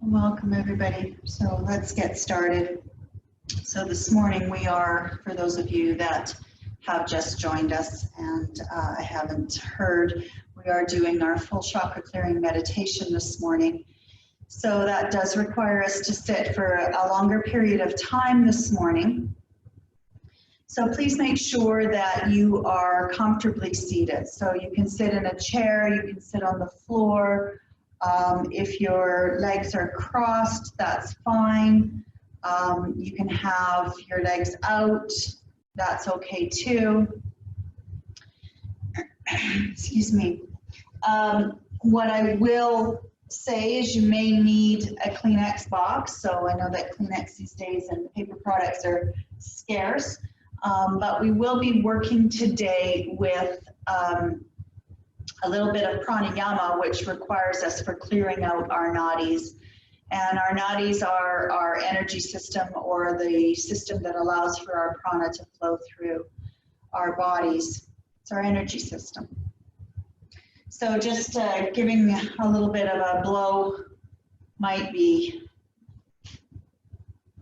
Welcome everybody. So let's get started. So this morning we are, for those of you that have just joined us and I haven't heard, we are doing our full chakra clearing meditation this morning. So that does require us to sit for a longer period of time this morning. So please make sure that you are comfortably seated. So you can sit in a chair, you can sit on the floor. If your legs are crossed, that's fine. You can have your legs out, that's okay too. Excuse me. What I will say is you may need a Kleenex box. So I know that Kleenex these days and paper products are scarce, but we will be working today with a little bit of pranayama, which requires us for clearing out our nadis. And our nadis are our energy system, or the system that allows for our prana to flow through our bodies. It's our energy system. So just giving a little bit of a blow might be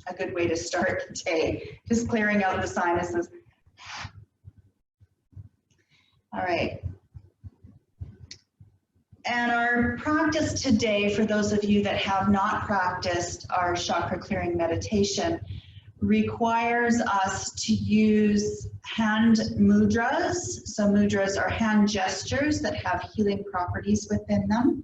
a good way to start the day. Just clearing out the sinuses. All right. And our practice today, for those of you that have not practiced our chakra clearing meditation, requires us to use hand mudras. So mudras are hand gestures that have healing properties within them,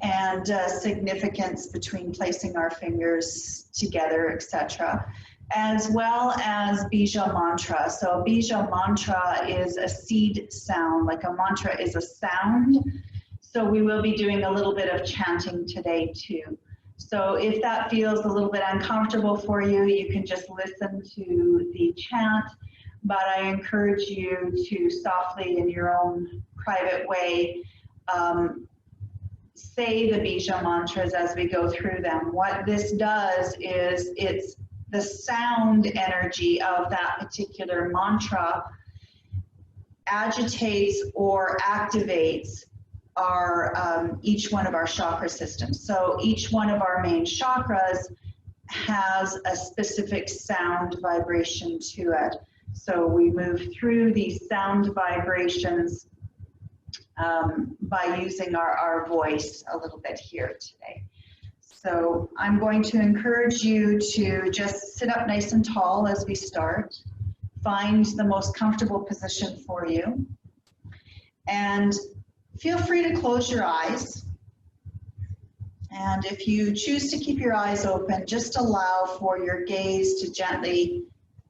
and significance between placing our fingers together, etc., as well as bija mantra. So bija mantra is a seed sound, like a mantra is a sound. So we will be doing a little bit of chanting today too. So if that feels a little bit uncomfortable for you, you can just listen to the chant, but I encourage you to softly, in your own private way, say the bija mantras as we go through them. What this does is it's the sound energy of that particular mantra agitates or activates our each one of our chakra systems. So each one of our main chakras has a specific sound vibration to it. So we move through these sound vibrations by using our voice a little bit here today. So I'm going to encourage you to just sit up nice and tall as we start. Find the most comfortable position for you. And feel free to close your eyes. And if you choose to keep your eyes open, just allow for your gaze to gently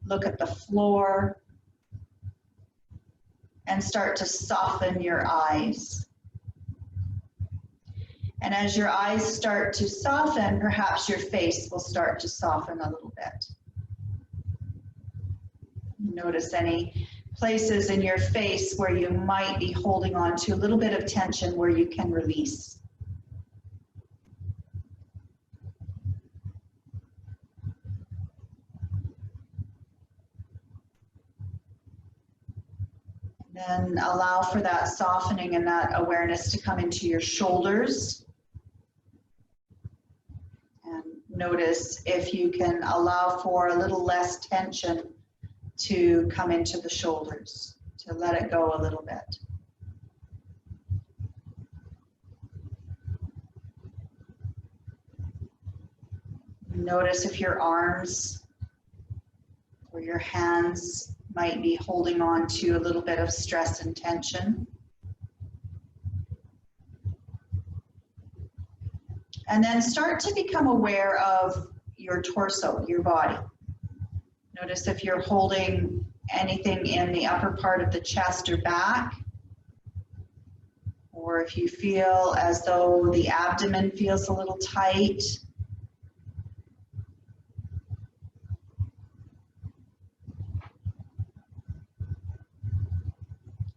look at the floor and start to soften your eyes. And as your eyes start to soften, perhaps your face will start to soften a little bit. Notice any places in your face where you might be holding on to a little bit of tension where you can release. Then allow for that softening and that awareness to come into your shoulders. And notice if you can allow for a little less tension to come into the shoulders, to let it go a little bit. Notice if your arms or your hands might be holding on to a little bit of stress and tension. And then start to become aware of your torso, your body. Notice if you're holding anything in the upper part of the chest or back, or if you feel as though the abdomen feels a little tight.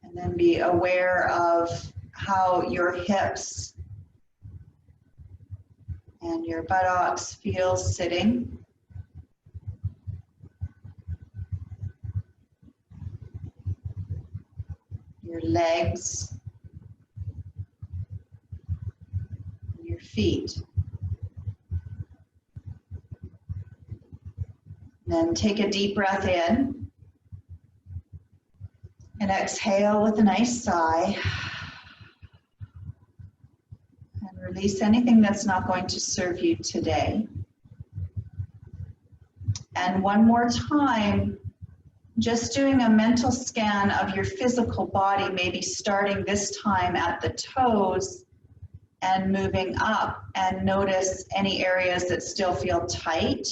And then be aware of how your hips and your buttocks feel sitting. Your legs, your feet. Then take a deep breath in and exhale with a nice sigh. And release anything that's not going to serve you today. And one more time, just doing a mental scan of your physical body, maybe starting this time at the toes and moving up, and notice any areas that still feel tight,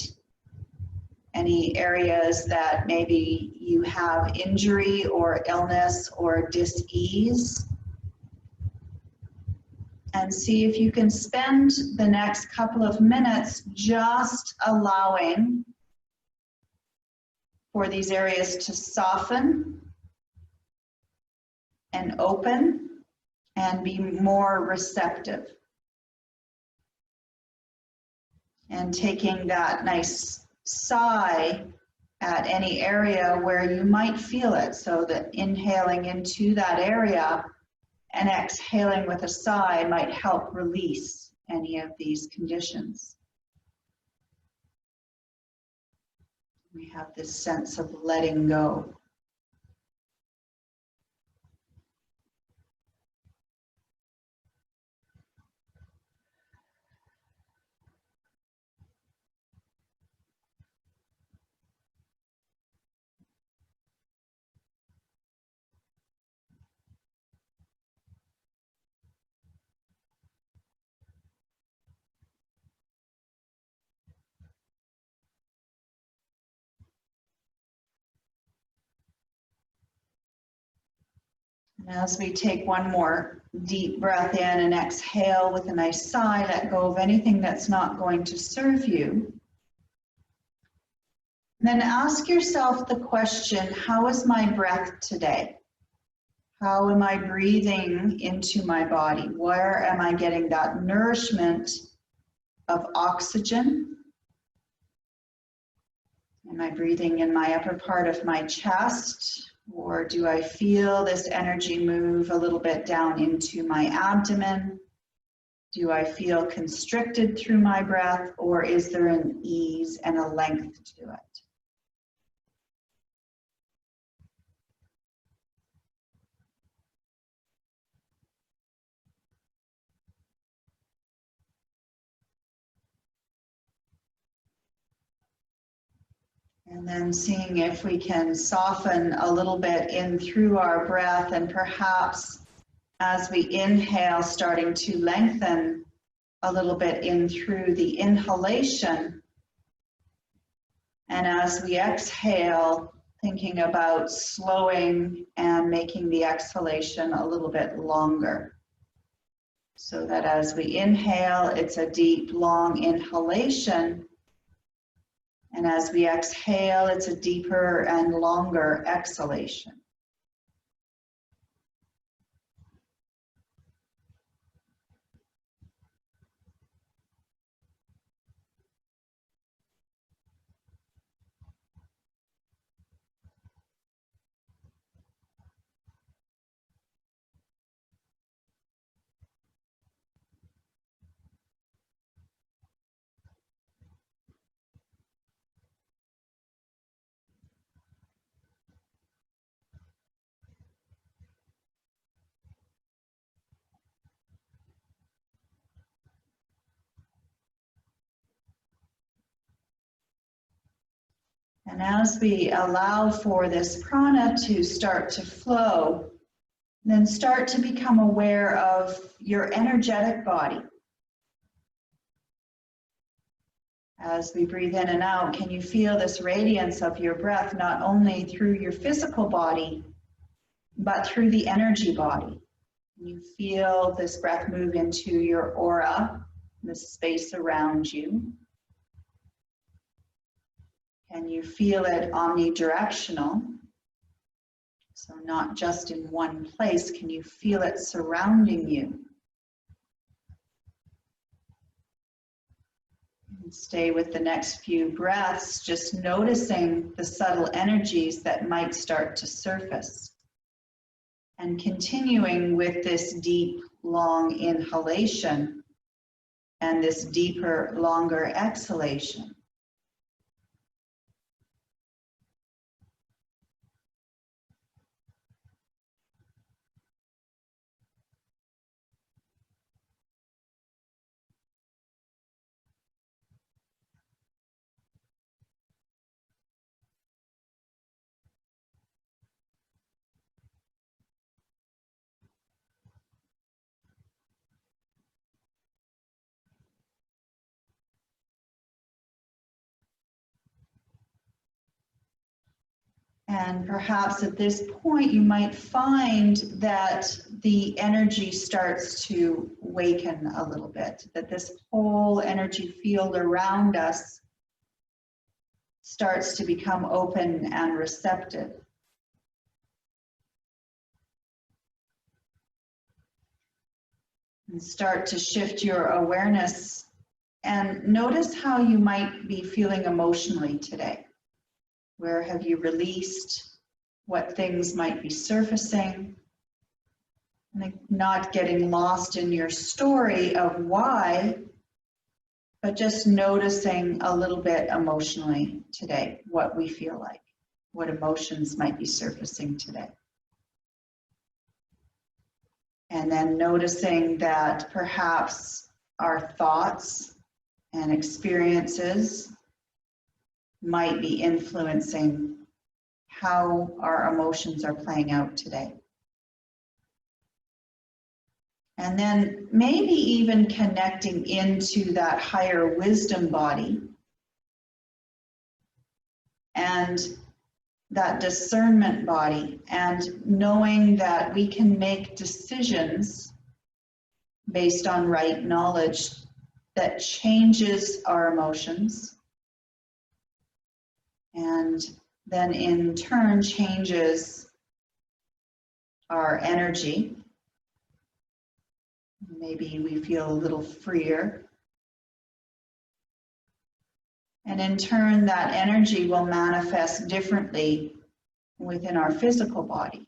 any areas that maybe you have injury or illness or dis-ease. And see if you can spend the next couple of minutes just allowing for these areas to soften and open and be more receptive. And taking that nice sigh at any area where you might feel it, so that inhaling into that area and exhaling with a sigh might help release any of these conditions. We have this sense of letting go. And as we take one more deep breath in and exhale with a nice sigh, let go of anything that's not going to serve you. Then ask yourself the question, how is my breath today? How am I breathing into my body? Where am I getting that nourishment of oxygen? Am I breathing in my upper part of my chest? Or do I feel this energy move a little bit down into my abdomen? Do I feel constricted through my breath, or is there an ease and a length to it? And then seeing if we can soften a little bit in through our breath, and perhaps as we inhale, starting to lengthen a little bit in through the inhalation. And as we exhale, thinking about slowing and making the exhalation a little bit longer. So that as we inhale, it's a deep, long inhalation. And as we exhale, it's a deeper and longer exhalation. And as we allow for this prana to start to flow, then start to become aware of your energetic body. As we breathe in and out, can you feel this radiance of your breath not only through your physical body, but through the energy body? Can you feel this breath move into your aura, the space around you? Can you feel it omnidirectional? So not just in one place, can you feel it surrounding you? And stay with the next few breaths, just noticing the subtle energies that might start to surface. And continuing with this deep, long inhalation and this deeper, longer exhalation. And perhaps at this point you might find that the energy starts to waken a little bit, that this whole energy field around us starts to become open and receptive. And start to shift your awareness and notice how you might be feeling emotionally today. Where have you released? What things might be surfacing? And not getting lost in your story of why, but just noticing a little bit emotionally today, what we feel like, what emotions might be surfacing today. And then noticing that perhaps our thoughts and experiences might be influencing how our emotions are playing out today. And then maybe even connecting into that higher wisdom body and that discernment body, and knowing that we can make decisions based on right knowledge that changes our emotions, and then in turn changes our energy. Maybe we feel a little freer. And in turn, that energy will manifest differently within our physical body.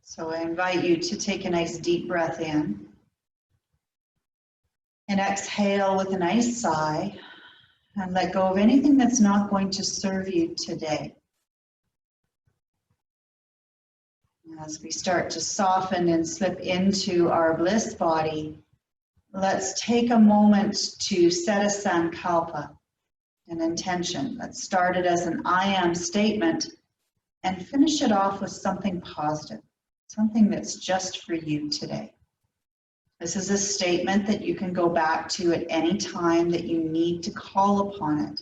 So I invite you to take a nice deep breath in and exhale with a nice sigh and let go of anything that's not going to serve you today. As we start to soften and slip into our bliss body, let's take a moment to set a sankalpa, an intention. Let's start it as an I am statement and finish it off with something positive, something that's just for you today. This is a statement that you can go back to at any time that you need to call upon it.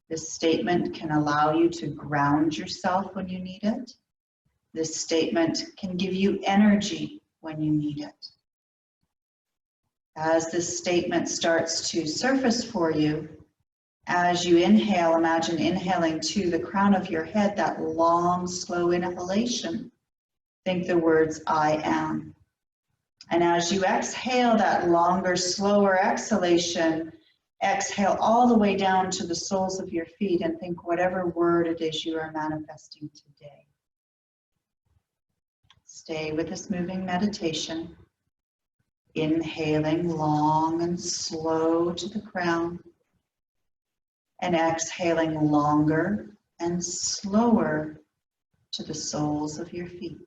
This statement can allow you to ground yourself when you need it. This statement can give you energy when you need it. As this statement starts to surface for you, as you inhale, imagine inhaling to the crown of your head, that long, slow inhalation. Think the words, I am. And as you exhale, that longer, slower exhalation, exhale all the way down to the soles of your feet and think whatever word it is you are manifesting today. Stay with this moving meditation. Inhaling long and slow to the crown, and exhaling longer and slower to the soles of your feet.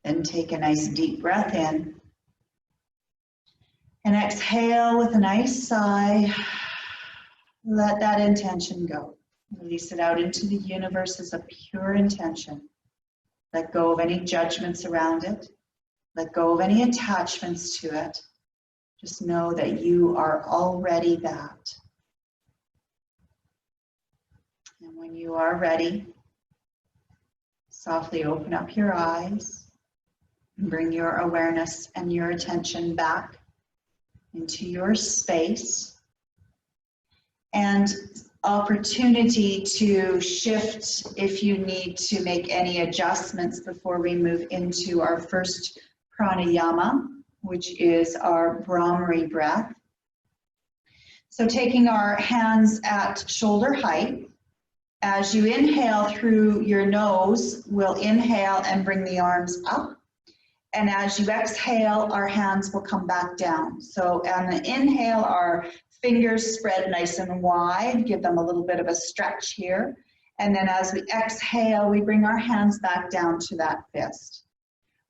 Then take a nice deep breath in and exhale with a nice sigh. Let that intention go. Release it out into the universe as a pure intention. Let go of any judgments around it. Let go of any attachments to it. Just know that you are already that. And when you are ready, softly open up your eyes. Bring your awareness and your attention back into your space, and opportunity to shift if you need to make any adjustments before we move into our first pranayama, which is our Brahmari breath. So taking our hands at shoulder height, as you inhale through your nose, we'll inhale and bring the arms up. And as you exhale, our hands will come back down. So on the inhale, our fingers spread nice and wide, give them a little bit of a stretch here. And then as we exhale, we bring our hands back down to that fist.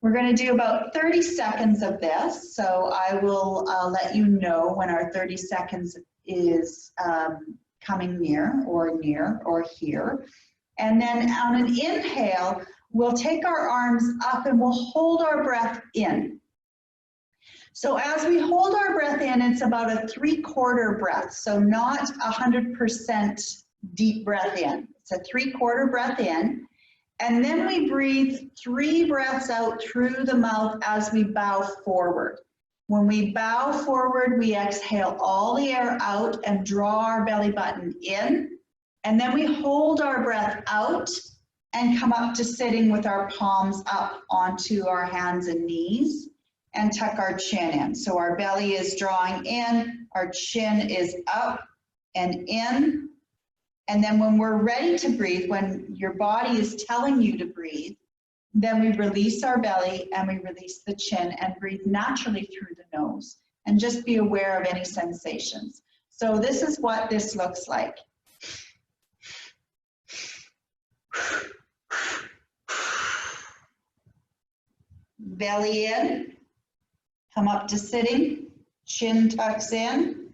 We're going to do about 30 seconds of this. So I will let you know when our 30 seconds is coming near or here. And then on an inhale, we'll take our arms up and we'll hold our breath in. So as we hold our breath in, it's about a 3/4 breath, so not 100% deep breath in. It's a 3/4 breath in. And then we breathe 3 breaths out through the mouth as we bow forward. When we bow forward, we exhale all the air out and draw our belly button in. And then we hold our breath out and come up to sitting with our palms up onto our hands and knees and tuck our chin in. So our belly is drawing in, our chin is up and in. And then when we're ready to breathe, when your body is telling you to breathe, then we release our belly and we release the chin and breathe naturally through the nose. And just be aware of any sensations. So this is what this looks like. Belly in, come up to sitting, chin tucks in.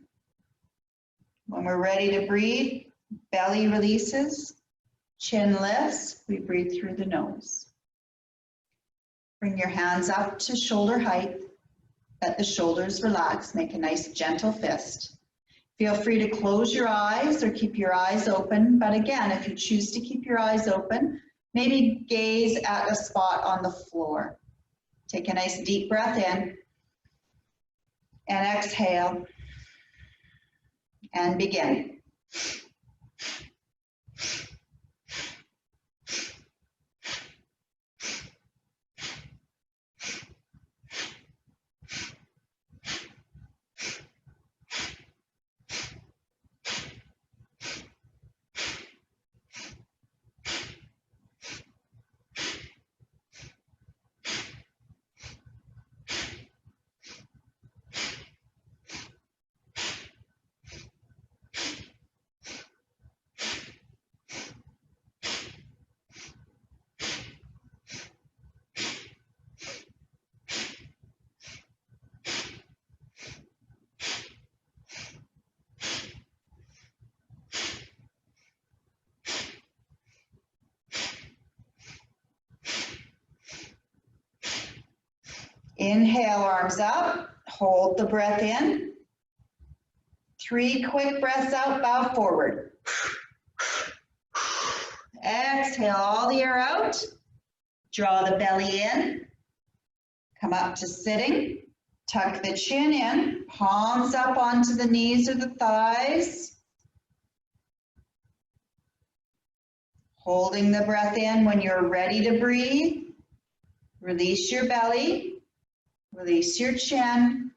When we're ready to breathe, belly releases, chin lifts, we breathe through the nose. Bring your hands up to shoulder height, let the shoulders relax, make a nice gentle fist. Feel free to close your eyes or keep your eyes open, but again, if you choose to keep your eyes open, maybe gaze at a spot on the floor. Take a nice deep breath in and exhale and begin. Inhale, arms up, hold the breath in. 3 quick breaths out, bow forward. Exhale all the air out. Draw the belly in. Come up to sitting. Tuck the chin in, palms up onto the knees or the thighs. Holding the breath in. When you're ready to breathe, release your belly. Release your chin.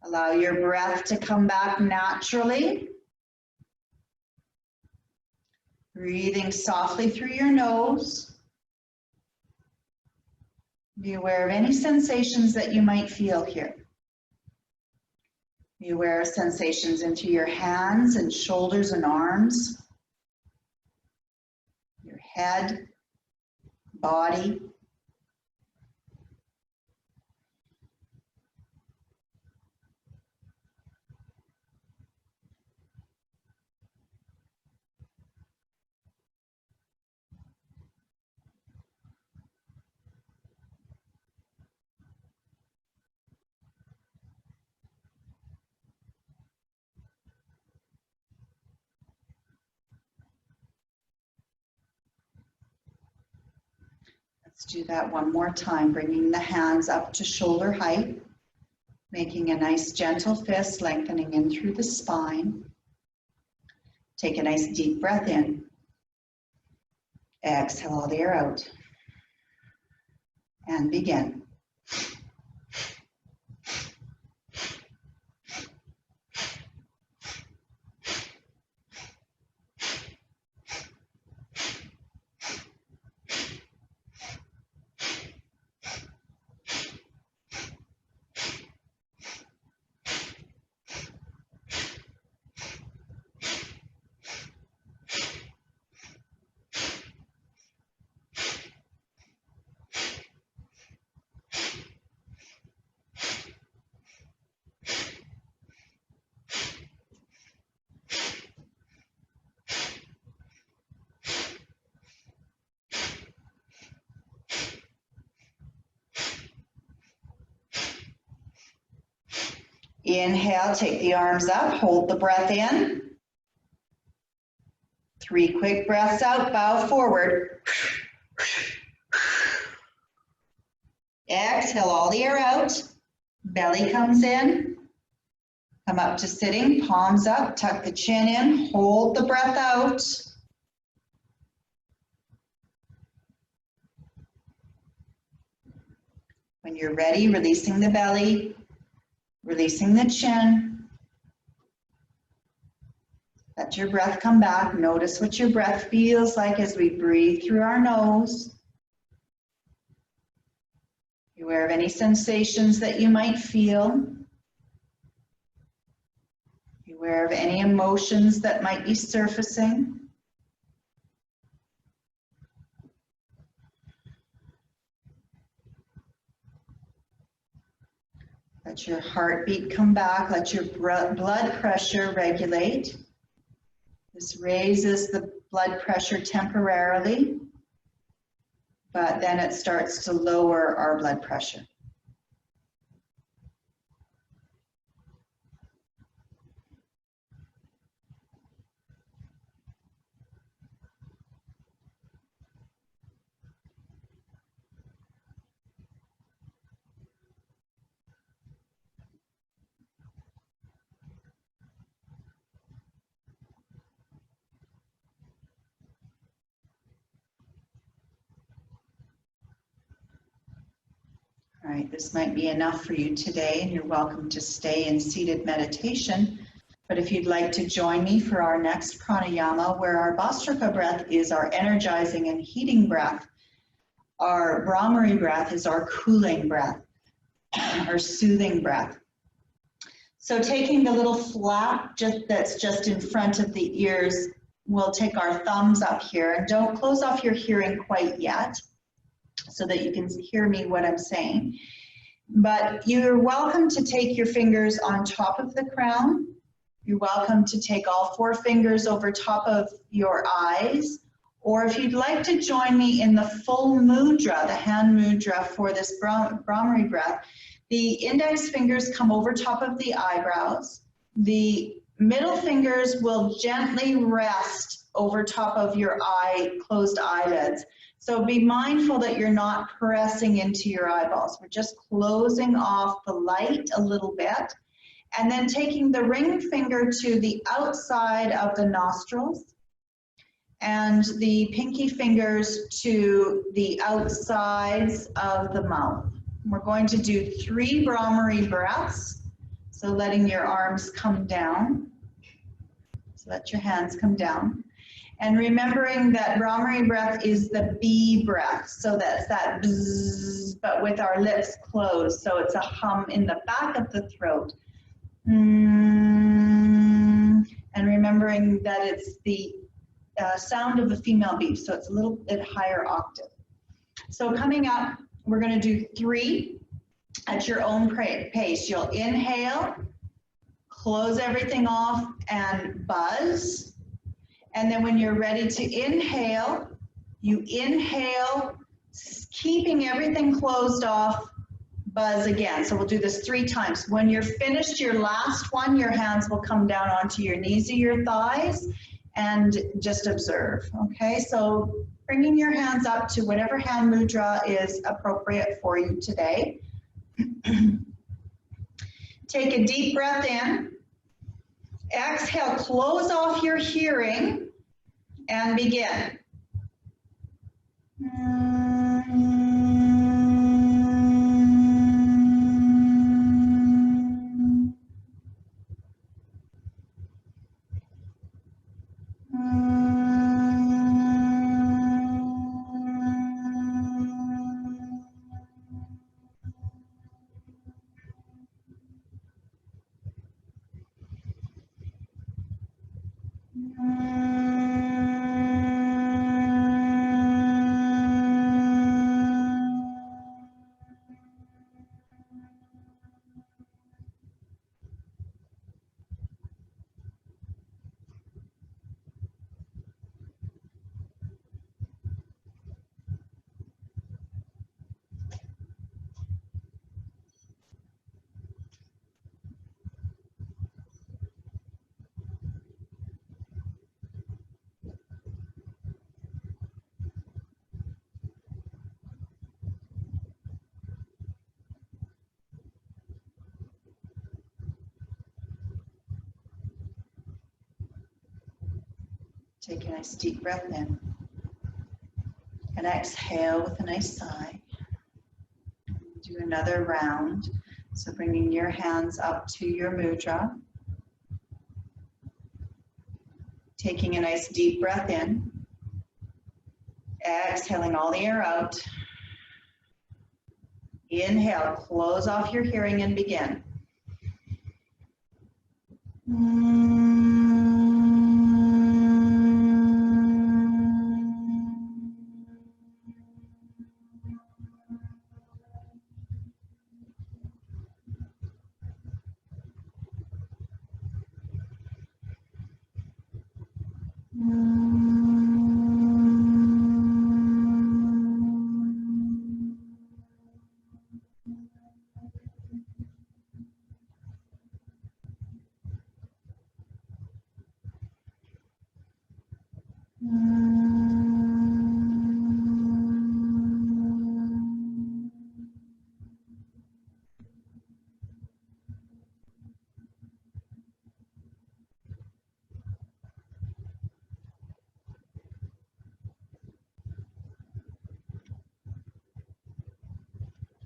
Allow your breath to come back naturally. Breathing softly through your nose. Be aware of any sensations that you might feel here. Be aware of sensations into your hands and shoulders and arms, your head, body. Let's do that one more time, bringing the hands up to shoulder height, making a nice gentle fist, lengthening in through the spine. Take a nice deep breath in. Exhale all the air out. And begin. Inhale, take the arms up, hold the breath in. 3 quick breaths out, bow forward. Exhale all the air out. Belly comes in. Come up to sitting, palms up, tuck the chin in, hold the breath out. When you're ready, releasing the belly, releasing the chin. Let your breath come back. Notice what your breath feels like as we breathe through our nose. Be aware of any sensations that you might feel. Be aware of any emotions that might be surfacing. Let your heartbeat come back. Let your blood pressure regulate. This raises the blood pressure temporarily, but then it starts to lower our blood pressure. All right, this might be enough for you today, and you're welcome to stay in seated meditation. But if you'd like to join me for our next pranayama, where our Bhastrika breath is our energizing and heating breath, our Brahmari breath is our cooling breath, our soothing breath. So taking the little flap that's just in front of the ears, we'll take our thumbs up here, and don't close off your hearing quite yet, so that you can hear me what I'm saying. But you're welcome to take your fingers on top of the crown. You're welcome to take all 4 fingers over top of your eyes. Or if you'd like to join me in the full mudra, the hand mudra for this Brahmari breath, the index fingers come over top of the eyebrows. The middle fingers will gently rest over top of your closed eyelids. So be mindful that you're not pressing into your eyeballs. We're just closing off the light a little bit, and then taking the ring finger to the outside of the nostrils and the pinky fingers to the outsides of the mouth. We're going to do 3 Brahmari breaths. So letting your arms come down. So let your hands come down. And remembering that Brahmari breath is the B breath. So that's that bzzz, but with our lips closed. So it's a hum in the back of the throat. And remembering that it's the sound of a female bee. So it's a little bit higher octave. So coming up, we're going to do 3 at your own pace. You'll inhale, close everything off, and buzz. And then when you're ready to inhale, you inhale, keeping everything closed off, buzz again. So we'll do this 3 times. When you're finished your last one, your hands will come down onto your knees or your thighs, and just observe, okay? So bringing your hands up to whatever hand mudra is appropriate for you today. Take a deep breath in. Exhale, close off your hearing, and begin. Take a nice deep breath in. And exhale with a nice sigh. Do another round. So bringing your hands up to your mudra. Taking a nice deep breath in. Exhaling all the air out. Inhale, close off your hearing and begin.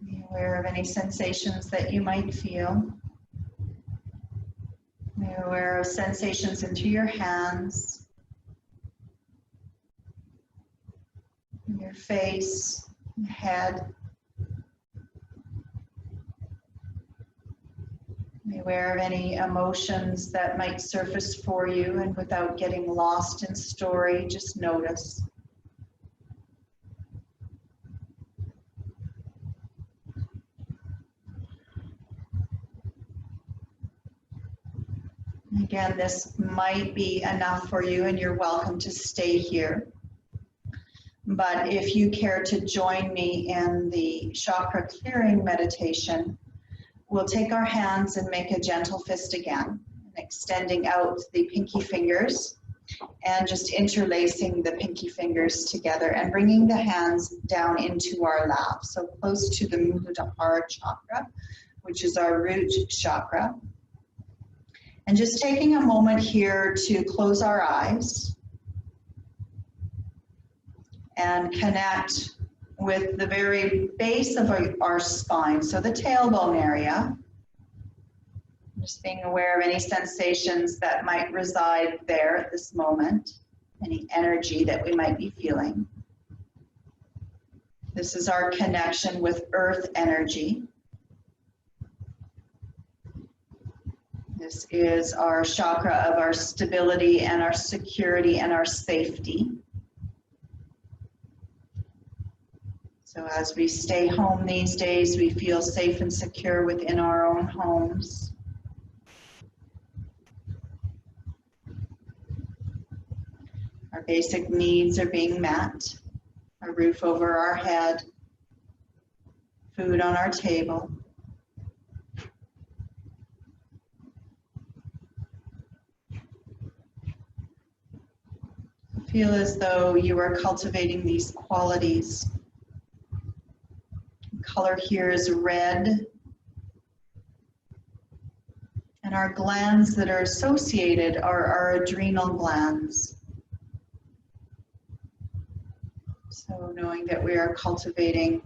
Be aware of any sensations that you might feel. Be aware of sensations into your hands, your face, your head. Be aware of any emotions that might surface for you, and without getting lost in story, just notice. Again, this might be enough for you and you're welcome to stay here. But if you care to join me in the chakra clearing meditation, we'll take our hands and make a gentle fist again, extending out the pinky fingers and just interlacing the pinky fingers together and bringing the hands down into our lap, so close to the Muladhara chakra, which is our root chakra. And just taking a moment here to close our eyes and connect with the very base of our spine, so the tailbone area. Just being aware of any sensations that might reside there at this moment, any energy that we might be feeling. This is our connection with earth energy. This is our chakra of our stability and our security and our safety. So as we stay home these days, we feel safe and secure within our own homes. Our basic needs are being met. A roof over our head, food on our table. Feel as though you are cultivating these qualities. The color here is red. And our glands that are associated are our adrenal glands. So knowing that we are cultivating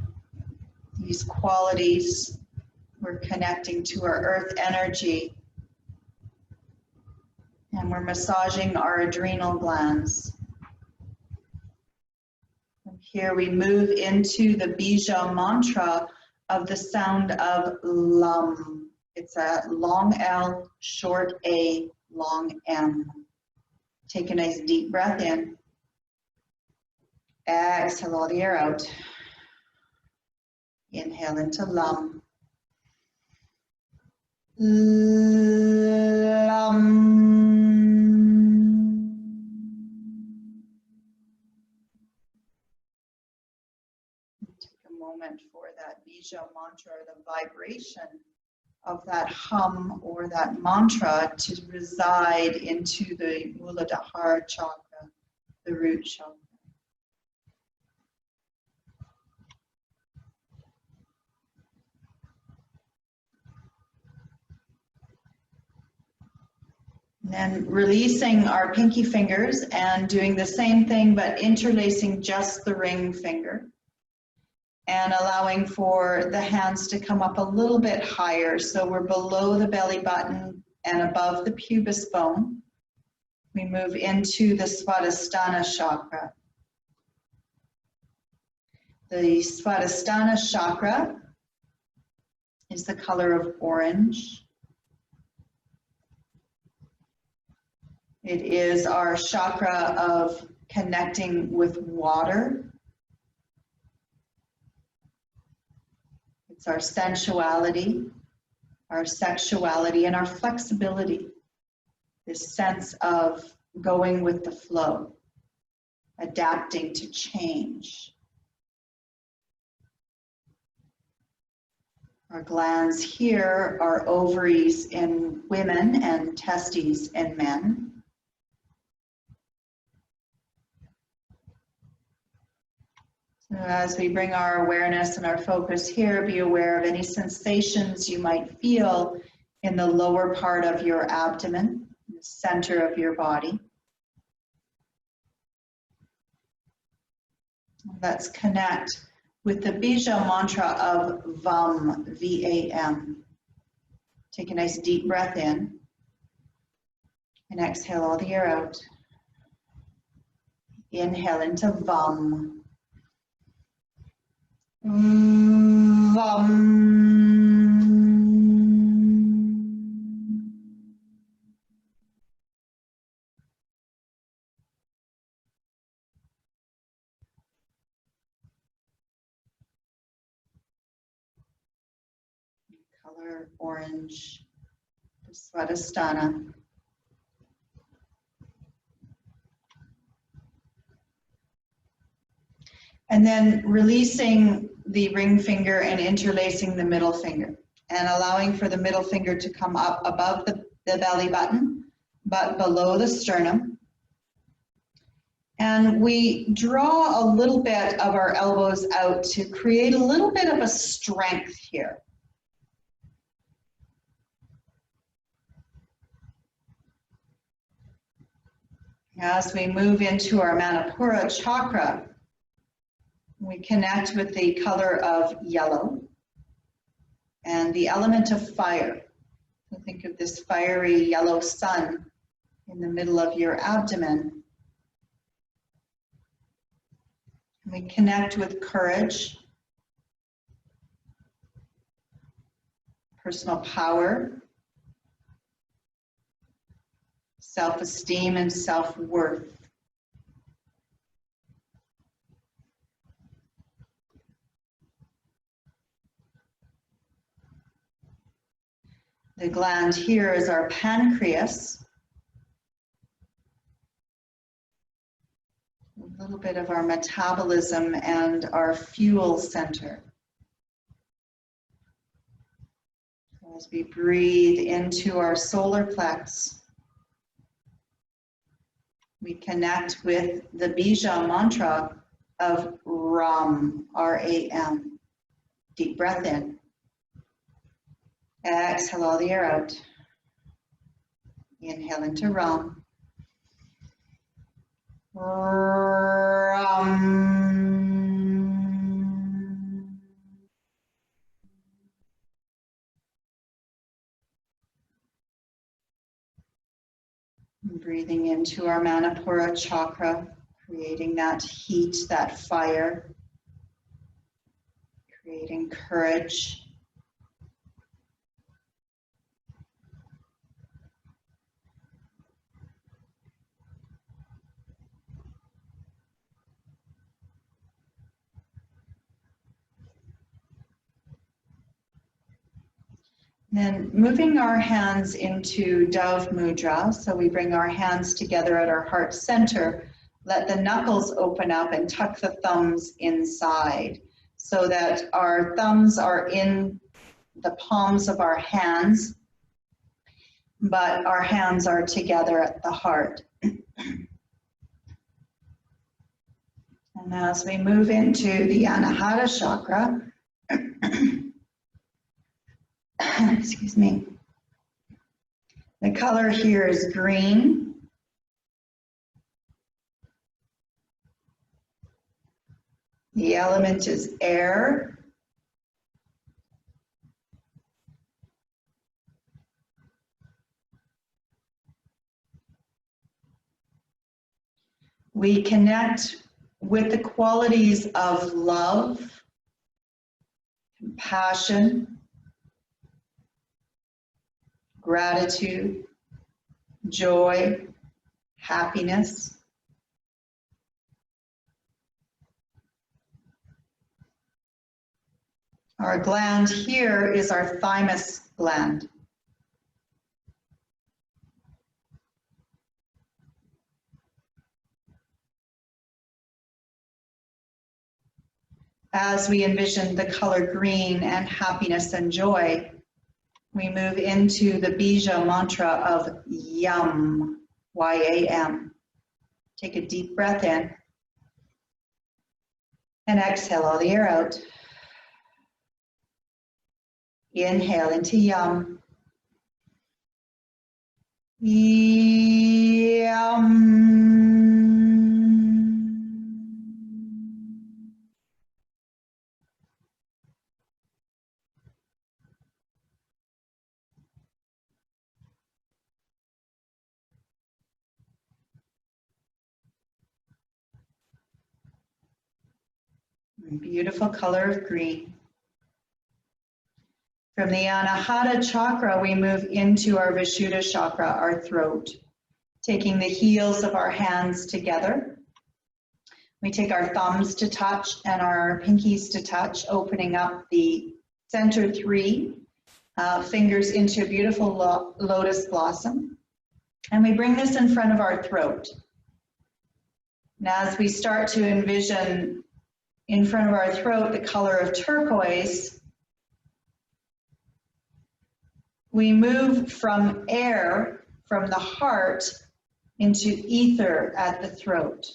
these qualities, we're connecting to our earth energy. And we're massaging our adrenal glands. Here we move into the Bija mantra of the sound of Lam. It's a long L, short A, long M. Take a nice deep breath in. Exhale all the air out. Inhale into Lam. Lam. Moment for that Bija mantra, the vibration of that hum or that mantra to reside into the Muladhara chakra, the root chakra. And then releasing our pinky fingers and doing the same thing, but interlacing just the ring finger. And allowing for the hands to come up a little bit higher. So we're below the belly button and above the pubis bone. We move into the Svadhisthana chakra. The Svadhisthana chakra is the color of orange. It is our chakra of connecting with water. It's our sensuality, our sexuality, and our flexibility. This sense of going with the flow, adapting to change. Our glands here are ovaries in women and testes in men. So as we bring our awareness and our focus here, be aware of any sensations you might feel in the lower part of your abdomen, the center of your body. Let's connect with the Bija mantra of VAM, V-A-M. Take a nice deep breath in and exhale all the air out. Inhale into VAM. VAM. Color orange, the Svadhisthana. And then releasing the ring finger and interlacing the middle finger and allowing for the middle finger to come up above the belly button, but below the sternum. And we draw a little bit of our elbows out to create a little bit of a strength here. As we move into our Manipura chakra, we connect with the color of yellow and the element of fire. So think of this fiery yellow sun in the middle of your abdomen. We connect with courage, personal power, self-esteem, and self-worth. The gland here is our pancreas. A little bit of our metabolism and our fuel center. As we breathe into our solar plex, we connect with the Bija mantra of Ram, R-A-M. Deep breath in. Exhale all the air out. Inhale into Ram. Ram. Breathing into our Manipura chakra, creating that heat, that fire, creating courage. Then moving our hands into Dove Mudra, so we bring our hands together at our heart center, let the knuckles open up and tuck the thumbs inside so that our thumbs are in the palms of our hands, but our hands are together at the heart. And as we move into the Anahata chakra, excuse me, The color here is green. The element is air. We connect with the qualities of love, compassion, gratitude, joy, happiness. Our gland here is our thymus gland. As we envision the color green and happiness and joy, we move into the bija mantra of YAM, Y-A-M. Take a deep breath in and exhale all the air out. Inhale into YAM. YAM. Beautiful color of green. From the Anahata chakra, we move into our Vishuddha chakra, our throat. Taking the heels of our hands together. We take our thumbs to touch and our pinkies to touch, opening up the center three fingers into a beautiful lotus blossom. And we bring this in front of our throat. Now, as we start to envision in front of our throat the color of turquoise, we move from air, from the heart, into ether at the throat.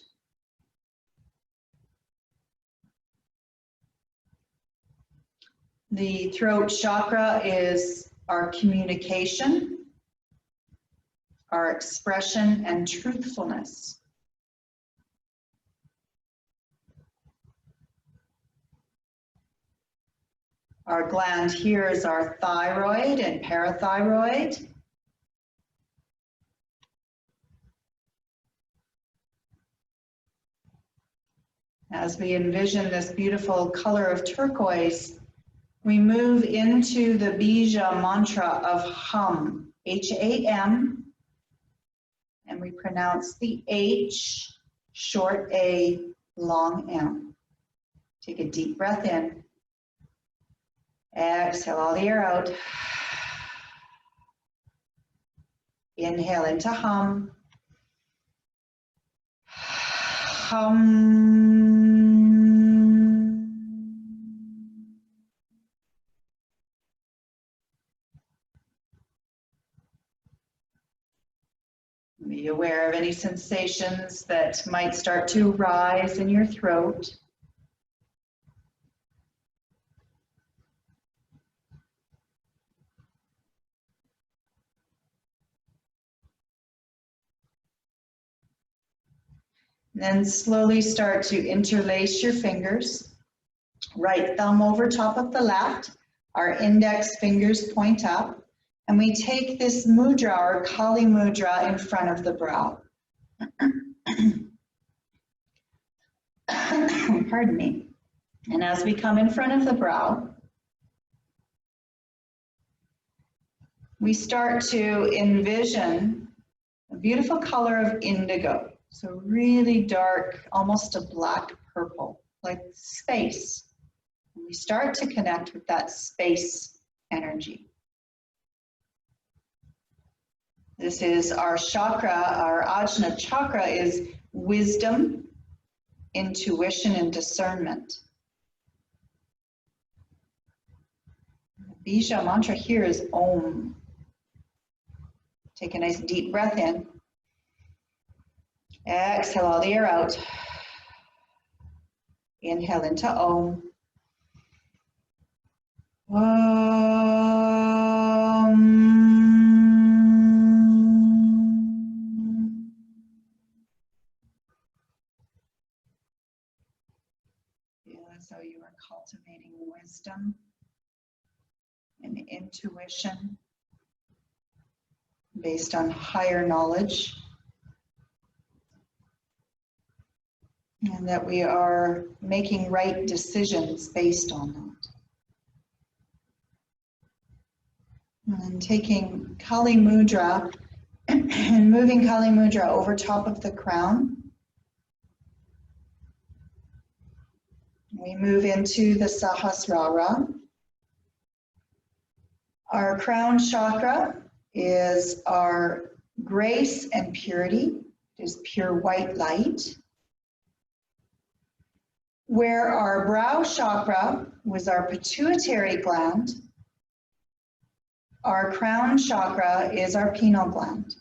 The throat chakra is our communication, our expression, and truthfulness. Our gland here is our thyroid and parathyroid. As we envision this beautiful color of turquoise, we move into the bija mantra of hum, H-A-M, and we pronounce the H, short A, long M. Take a deep breath in. Exhale all the air out. Inhale into hum. Hum. Be aware of any sensations that might start to rise in your throat. Then slowly start to interlace your fingers. Right thumb over top of the left. Our index fingers point up. And we take this mudra, or Kali mudra, in front of the brow. Pardon me. And as we come in front of the brow, we start to envision a beautiful color of indigo. So really dark, almost a black purple, like space. And we start to connect with that space energy. This is our chakra. Our Ajna chakra is wisdom, intuition, and discernment. The bija mantra here is Om. Take a nice deep breath in. Exhale all the air out. Inhale into Om. Om. cultivating wisdom and intuition based on higher knowledge, and that we are making right decisions based on that. And taking Kali Mudra and moving Kali Mudra over top of the crown. We move into the Sahasrara. Our crown chakra is our grace and purity. It is pure white light. Where our brow chakra was our pituitary gland, our crown chakra is our pineal gland.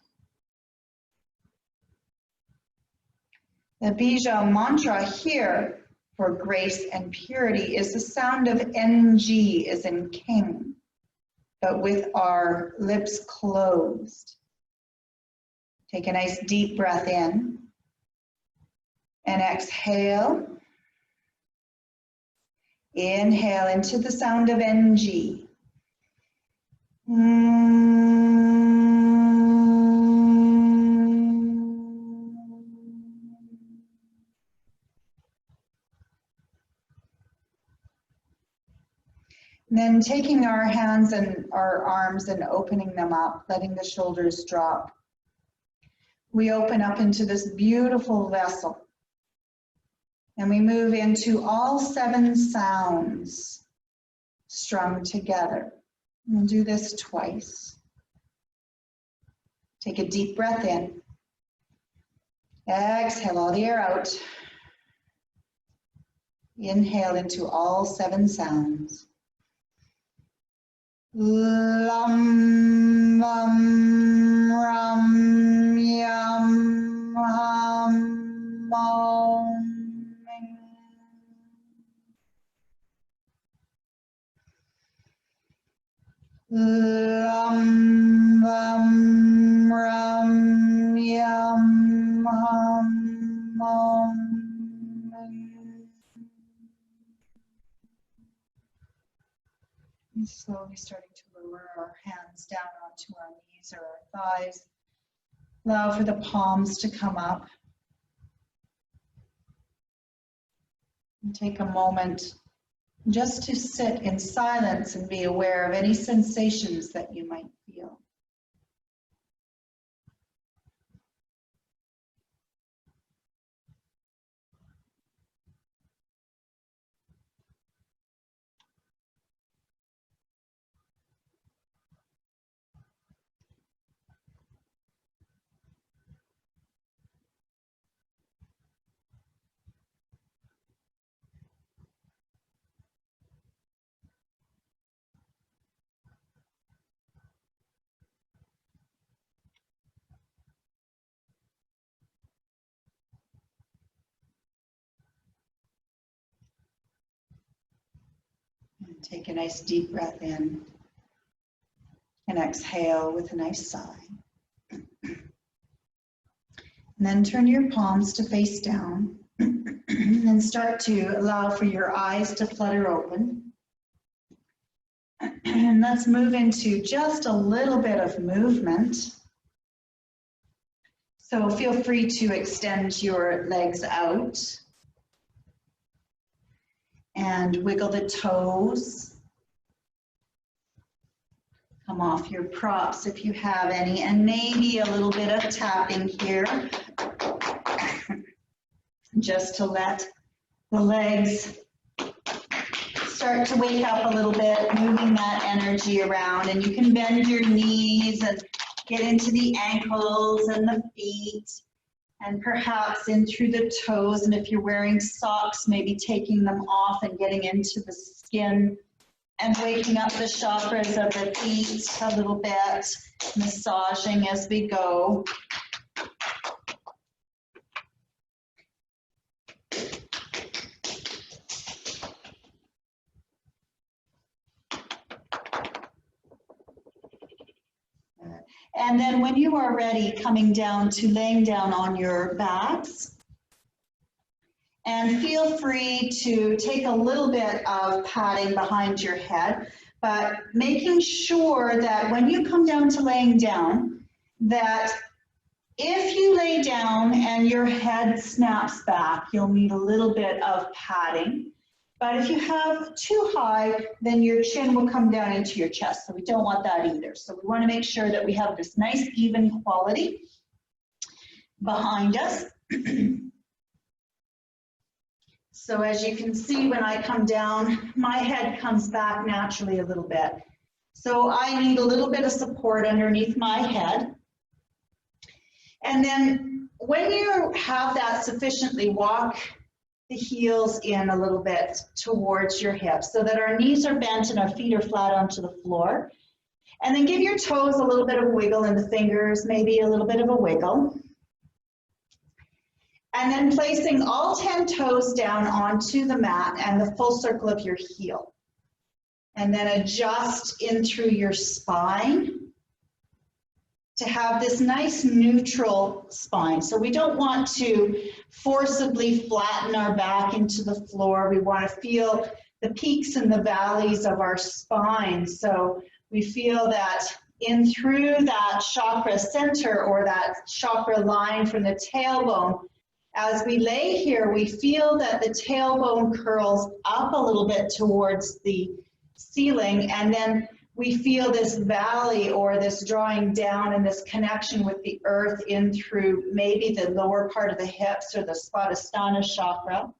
The bija mantra here for grace and purity is the sound of NG as in king, but with our lips closed. Take a nice deep breath in and exhale. Inhale into the sound of NG. Then taking our hands and our arms and opening them up, letting the shoulders drop. We open up into this beautiful vessel. And we move into all 7 sounds strung together. We'll do this twice. Take a deep breath in. Exhale all the air out. Inhale into all 7 sounds. Lam, vam, ram, yam, ham, om, ming. Lam, vam, ram, yam, ham, om, ming. And slowly starting to lower our hands down onto our knees or our thighs. Allow for the palms to come up. And take a moment just to sit in silence and be aware of any sensations that you might feel. And take a nice deep breath in and exhale with a nice sigh. And then turn your palms to face down and start to allow for your eyes to flutter open. And let's move into just a little bit of movement. So feel free to extend your legs out and wiggle the toes. Come off your props if you have any, and maybe a little bit of tapping here just to let the legs start to wake up a little bit, moving that energy around. And you can bend your knees and get into the ankles and the feet, and perhaps in through the toes. And if you're wearing socks, maybe taking them off and getting into the skin and waking up the chakras of the feet a little bit, massaging as we go. And then when you are ready, coming down to laying down on your backs And feel free to take a little bit of patting behind your head, but making sure that when you come down to laying down, that if you lay down and your head snaps back, you'll need a little bit of padding. But if you have too high, then your chin will come down into your chest. So we don't want that either. So we want to make sure that we have this nice even quality behind us. So as you can see, when I come down, my head comes back naturally a little bit. So I need a little bit of support underneath my head. And then when you have that sufficiently, walk the heels in a little bit towards your hips so that our knees are bent and our feet are flat onto the floor. And then give your toes a little bit of a wiggle and the fingers, maybe a little bit of a wiggle. And then placing all 10 toes down onto the mat and the full circle of your heel. And then adjust in through your spine to have this nice neutral spine. So we don't want to forcibly flatten our back into the floor. We want to feel the peaks and the valleys of our spine. So we feel that in through that chakra center or that chakra line from the tailbone. As we lay here, we feel that the tailbone curls up a little bit towards the ceiling, and then we feel this valley or this drawing down and this connection with the earth in through maybe the lower part of the hips or the Svadhisthana chakra.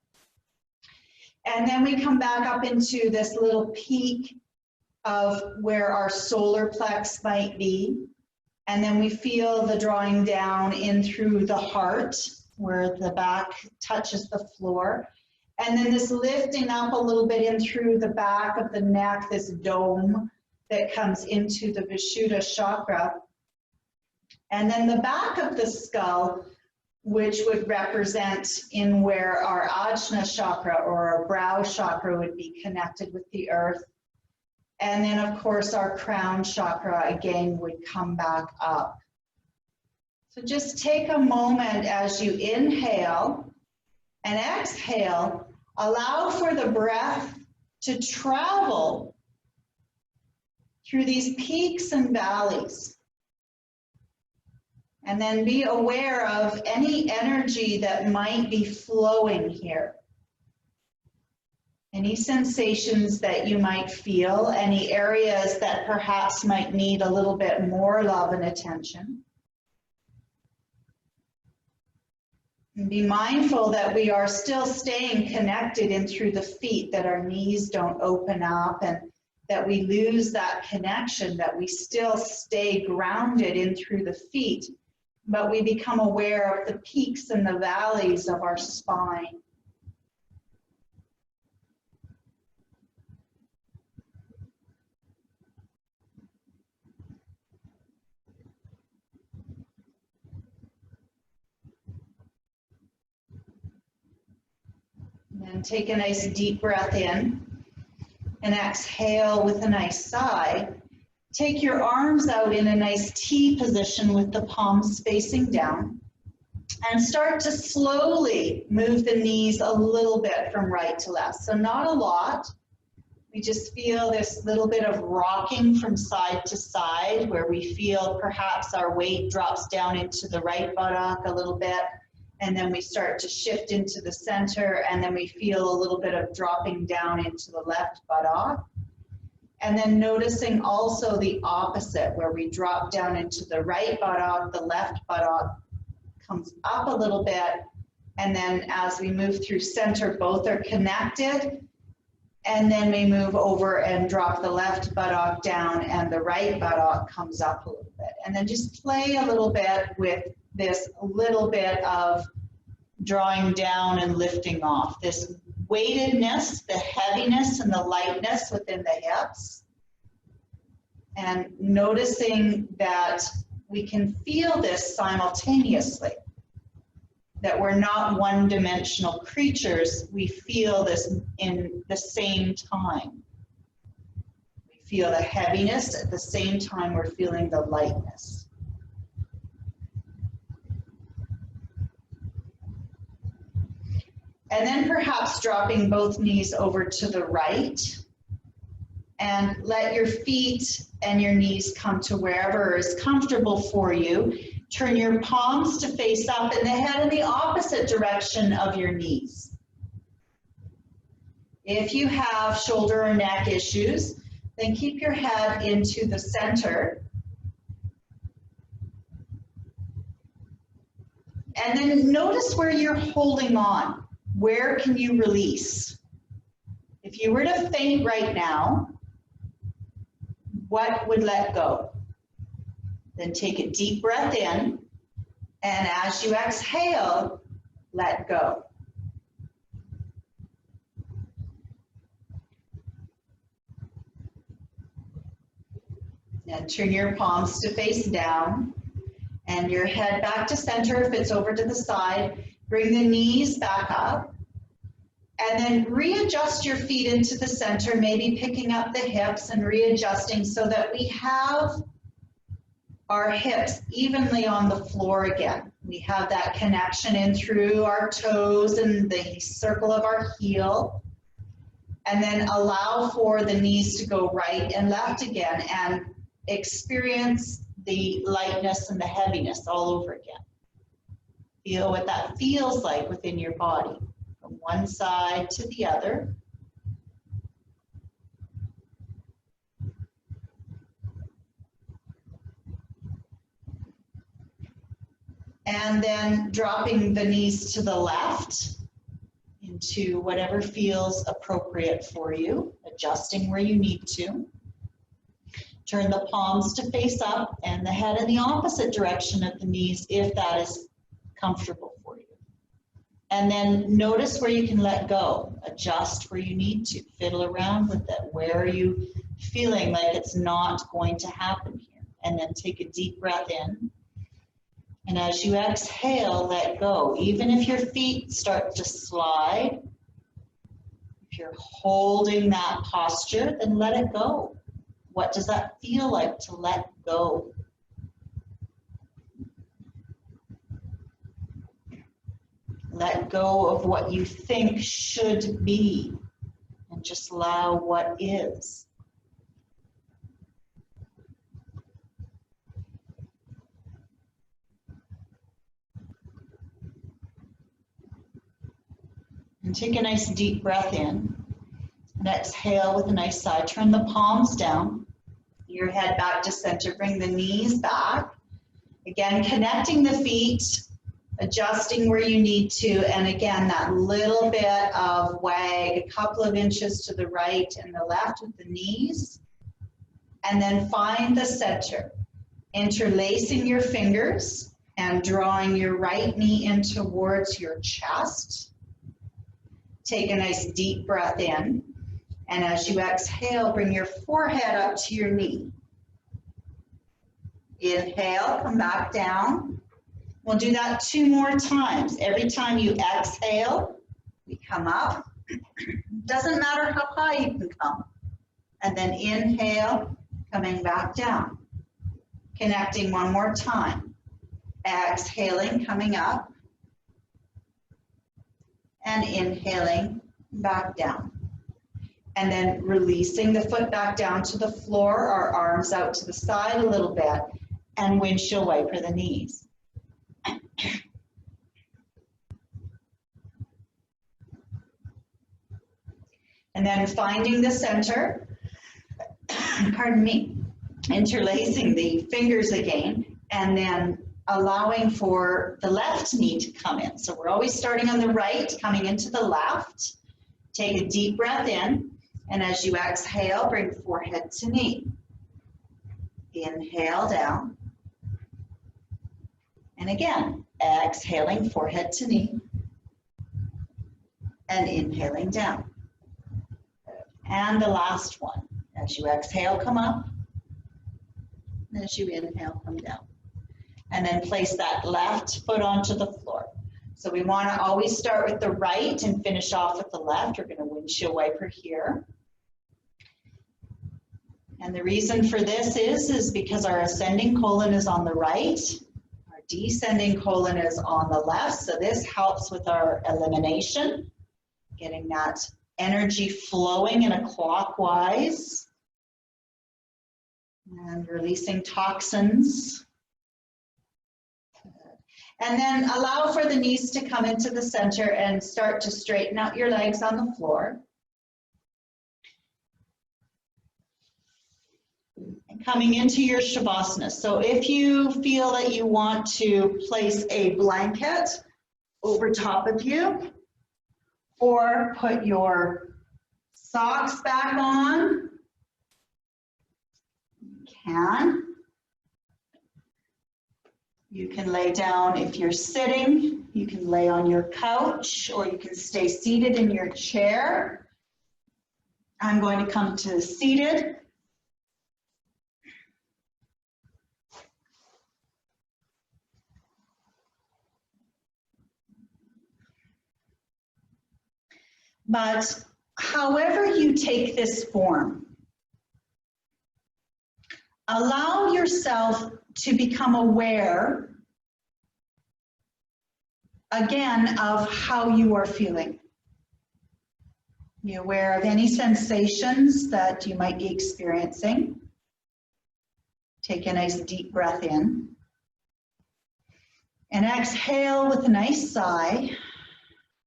And then we come back up into this little peak of where our solar plex might be. And then we feel the drawing down in through the heart, where the back touches the floor. And then this lifting up a little bit in through the back of the neck, this dome that comes into the Vishuddha chakra. And then the back of the skull, which would represent in where our Ajna chakra or our brow chakra would be connected with the earth. And then of course our crown chakra again would come back up. So just take a moment as you inhale and exhale, allow for the breath to travel through these peaks and valleys. And then be aware of any energy that might be flowing here. Any sensations that you might feel, any areas that perhaps might need a little bit more love and attention. And be mindful that we are still staying connected in through the feet, that our knees don't open up and that we lose that connection, that we still stay grounded in through the feet, but we become aware of the peaks and the valleys of our spine. And take a nice deep breath in and exhale with a nice sigh. Take your arms out in a nice T position with the palms facing down and start to slowly move the knees a little bit from right to left. So not a lot. We just feel this little bit of rocking from side to side where we feel perhaps our weight drops down into the right buttock a little bit. And then we start to shift into the center, and then we feel a little bit of dropping down into the left buttock. And then noticing also the opposite, where we drop down into the right buttock, the left buttock comes up a little bit, and then as we move through center, both are connected, and then we move over and drop the left buttock down, and the right buttock comes up a little bit. And then just play a little bit with this little bit of drawing down and lifting off, this weightedness, the heaviness and the lightness within the hips, and noticing that we can feel this simultaneously, that we're not one-dimensional creatures, we feel this in the same time. We feel the heaviness at the same time we're feeling the lightness. And then perhaps dropping both knees over to the right, and let your feet and your knees come to wherever is comfortable for you. Turn your palms to face up and the head in the opposite direction of your knees. If you have shoulder or neck issues, then keep your head into the center. And then notice where you're holding on. Where can you release? If you were to faint right now, what would let go? Then take a deep breath in, and as you exhale, let go. Now turn your palms to face down, and your head back to center if it's over to the side. Bring the knees back up, and then readjust your feet into the center, maybe picking up the hips and readjusting so that we have our hips evenly on the floor again. We have that connection in through our toes and the circle of our heel. And then allow for the knees to go right and left again and experience the lightness and the heaviness all over again. Feel what that feels like within your body, from one side to the other. And then dropping the knees to the left into whatever feels appropriate for you, adjusting where you need to. Turn the palms to face up and the head in the opposite direction of the knees if that is comfortable for you. And then notice where you can let go. Adjust where you need to. Fiddle around with it. Where are you feeling like it's not going to happen here? And then take a deep breath in. And as you exhale, let go. Even if your feet start to slide, if you're holding that posture, then let it go. What does that feel like to let go? Let go of what you think should be and just allow what is. And take a nice deep breath in and exhale with a nice sigh. Turn the palms down, your head back to center, bring the knees back. Again, connecting the feet, adjusting where you need to, and again, that little bit of wag, a couple of inches to the right and the left with the knees. And then find the center, interlacing your fingers and drawing your right knee in towards your chest. Take a nice deep breath in, and as you exhale, bring your forehead up to your knee. Inhale, come back down. We'll do that 2 more times. Every time you exhale, we come up. Doesn't matter how high you can come. And then inhale, coming back down. Connecting 1 more time. Exhaling, coming up. And inhaling back down. And then releasing the foot back down to the floor, our arms out to the side a little bit, and windshield wiper the knees. And then finding the center, pardon me, interlacing the fingers again, and then allowing for the left knee to come in. So we're always starting on the right, coming into the left. Take a deep breath in, and as you exhale, bring forehead to knee. Inhale down. And again, exhaling, forehead to knee. And inhaling down. And the last one. As you exhale, come up. And as you inhale, come down. And then place that left foot onto the floor. So we want to always start with the right and finish off with the left. We're going to windshield wiper here. And the reason for this is because our ascending colon is on the right, our descending colon is on the left. So this helps with our elimination Getting that energy flowing in a clockwise and releasing toxins. And then allow for the knees to come into the center and start to straighten out your legs on the floor. And coming into your Shavasana. So if you feel that you want to place a blanket over top of you, or put your socks back on, you can. You can lay down if you're sitting, you can lay on your couch, or you can stay seated in your chair. I'm going to come to seated. But however you take this form, allow yourself to become aware again of how you are feeling. Be aware of any sensations that you might be experiencing. Take a nice deep breath in. And exhale with a nice sigh.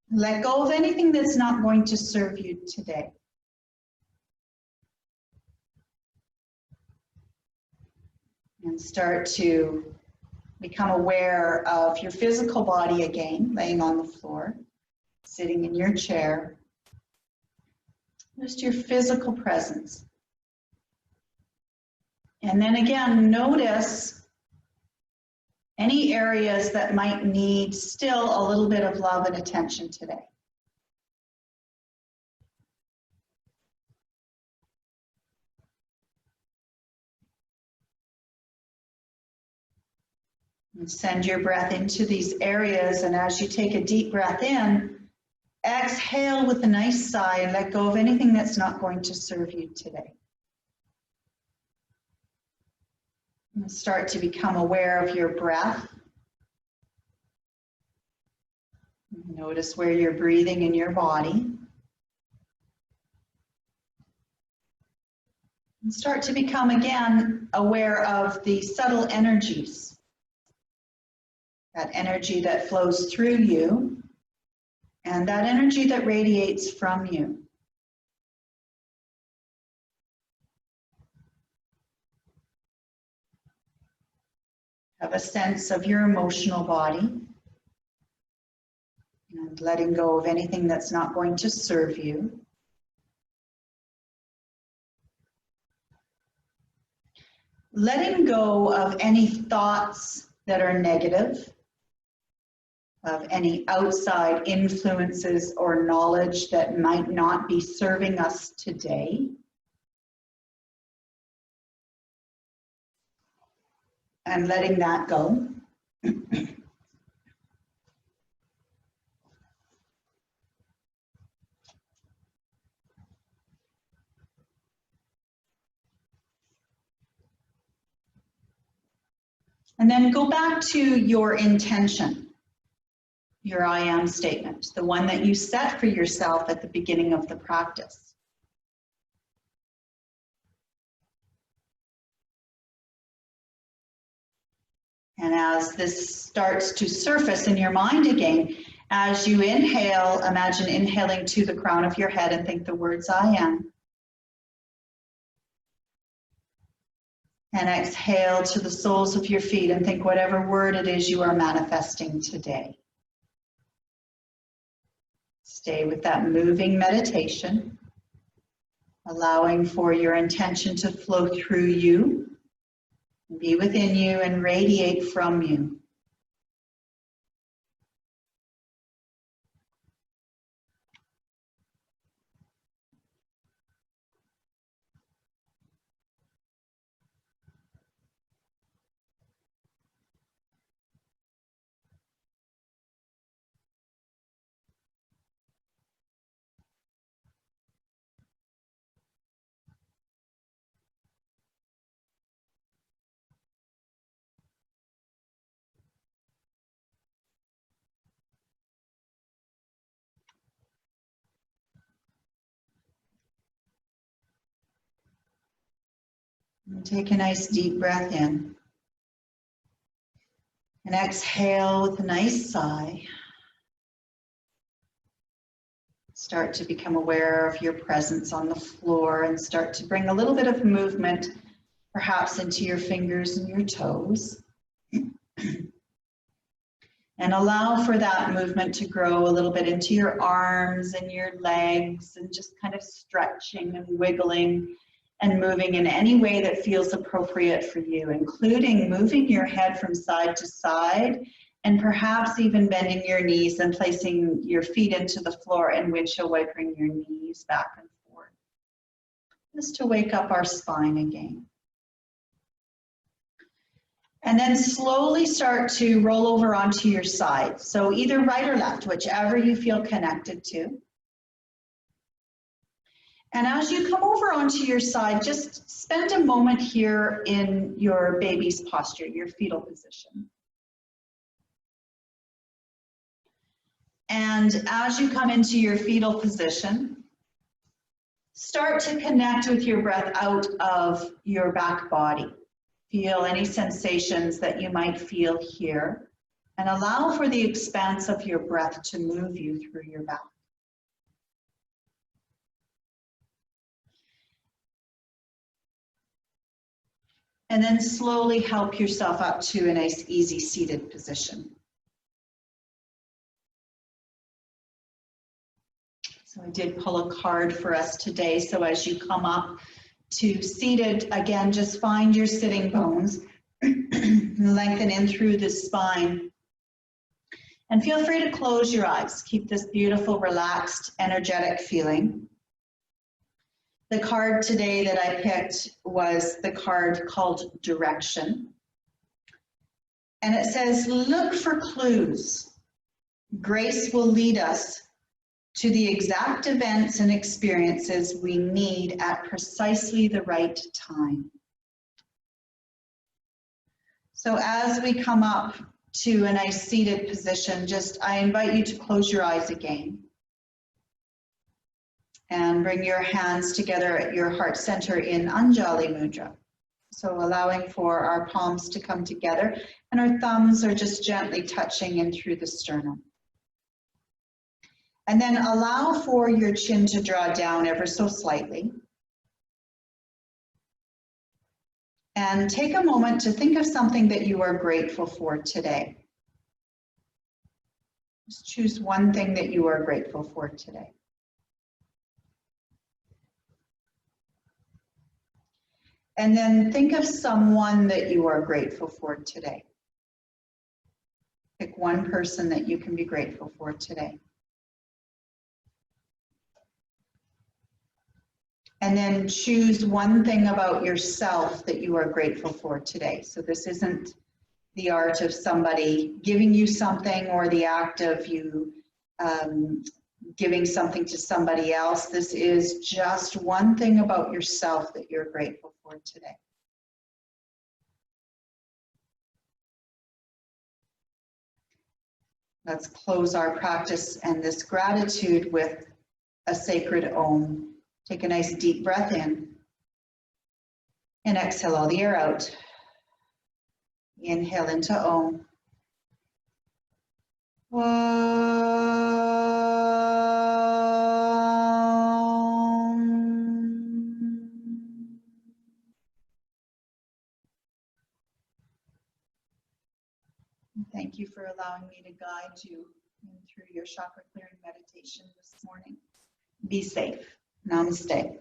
Let go of anything that's not going to serve you today. And start to become aware of your physical body again, laying on the floor, sitting in your chair. Just your physical presence. And then again, notice any areas that might need still a little bit of love and attention today. And send your breath into these areas, and as you take a deep breath in, exhale with a nice sigh and let go of anything that's not going to serve you today. And start to become aware of your breath. Notice where you're breathing in your body. And start to become again aware of the subtle energies. That energy that flows through you and that energy that radiates from you. Have a sense of your emotional body and letting go of anything that's not going to serve you. Letting go of any thoughts that are negative, of any outside influences or knowledge that might not be serving us today. And letting that go. And then go back to your intention, your I am statement, the one that you set for yourself at the beginning of the practice. And as this starts to surface in your mind again, as you inhale, imagine inhaling to the crown of your head and think the words I am. And exhale to the soles of your feet and think whatever word it is you are manifesting today. Stay with that moving meditation, allowing for your intention to flow through you, be within you, and radiate from you. And take a nice deep breath in. And exhale with a nice sigh. Start to become aware of your presence on the floor and start to bring a little bit of movement, perhaps into your fingers and your toes. And allow for that movement to grow a little bit into your arms and your legs, and just kind of stretching and wiggling and moving in any way that feels appropriate for you, including moving your head from side to side, and perhaps even bending your knees and placing your feet into the floor and windshield wipering your knees back and forth, just to wake up our spine again. And then slowly start to roll over onto your side. So either right or left, whichever you feel connected to. And as you come over onto your side, just spend a moment here in your baby's posture, your fetal position. And as you come into your fetal position, start to connect with your breath out of your back body. Feel any sensations that you might feel here, and allow for the expanse of your breath to move you through your back. And then slowly help yourself up to a nice, easy seated position. So I did pull a card for us today. So as you come up to seated, again, just find your sitting bones, lengthen in through the spine, and feel free to close your eyes. Keep this beautiful, relaxed, energetic feeling. The card today that I picked was the card called Direction. And it says, look for clues. Grace will lead us to the exact events and experiences we need at precisely the right time. So as we come up to a nice seated position, I invite you to close your eyes again. And bring your hands together at your heart center in Anjali Mudra. So allowing for our palms to come together, and our thumbs are just gently touching in through the sternum. And then allow for your chin to draw down ever so slightly. And take a moment to think of something that you are grateful for today. Just choose one thing that you are grateful for today. And then think of someone that you are grateful for today. Pick one person that you can be grateful for today. And then choose one thing about yourself that you are grateful for today. So this isn't the art of somebody giving you something or the act of you giving something to somebody else. This is just one thing about yourself that you're grateful for today. Let's close our practice and this gratitude with a sacred Om. Take a nice deep breath in and exhale all the air out. Inhale into Om. Thank you for allowing me to guide you through your chakra clearing meditation this morning. Be safe. Namaste.